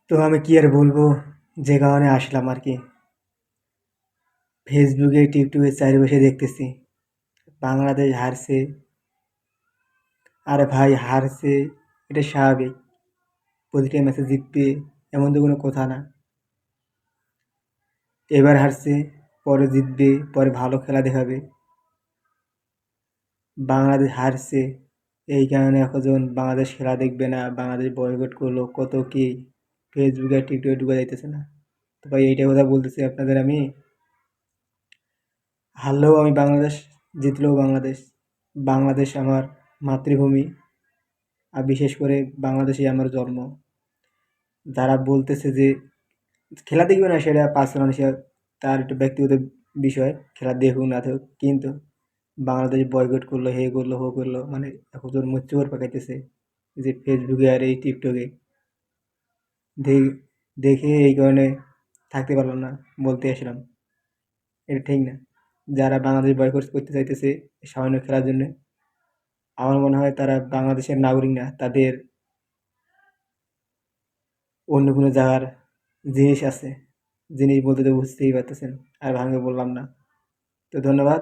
তো আমি কি আর বলবো, যে কারণে আসলাম আর কি। ফেসবুকে টিকটকে চারিপাশে দেখতেছি বাংলাদেশ হারছে। আরে ভাই হারছে, এটা স্বাভাবিক। প্রতিটা ম্যাচে জিতবে এমন তো কোনো কথা না। এবার হারছে, পরে জিতবে, পরে ভালো খেলা দেখাবে। বাংলাদেশ হারছে, এই কারণে এখন বাংলাদেশ খেলা দেখবে না, বাংলাদেশ বয়কট করলো, কত কি ফেসবুকে আর টিকটকে ঢুকা যাইতেছে না। তো ভাই এইটা কথা বলতেছি আপনাদের আমি। হারলেও আমি বাংলাদেশ, জিতলেও বাংলাদেশ। বাংলাদেশ আমার মাতৃভূমি, আর বিশেষ করে বাংলাদেশেই আমার জন্ম। যারা বলতেছে যে খেলা দেখবে না, সেটা পার্সোনাল, সে তার একটু ব্যক্তিগত বিষয়, খেলা দেখুক না থাকুক, কিন্তু বাংলাদেশ বয়কট করলো, হে করলো, হো করলো, মানে এখন তোর মুচ্চুর পাকাইতেছে যে ফেসবুকে আর এই টিকটকে দেখে এই কারণে থাকতে পারলাম না, বলতে আসলাম। এটা ঠিক না। যারা বাংলাদেশ বয়কট করতে চাইতেছে সামান্য খেলার জন্য, আমার মনে হয় তারা বাংলাদেশের নাগরিক না, তাদের অন্য কোনো জায়গার জিনিস আছে। জিনিস বলতে তো বুঝতেই পারতেছেন, আর ভাঙে বললাম না। তো ধন্যবাদ।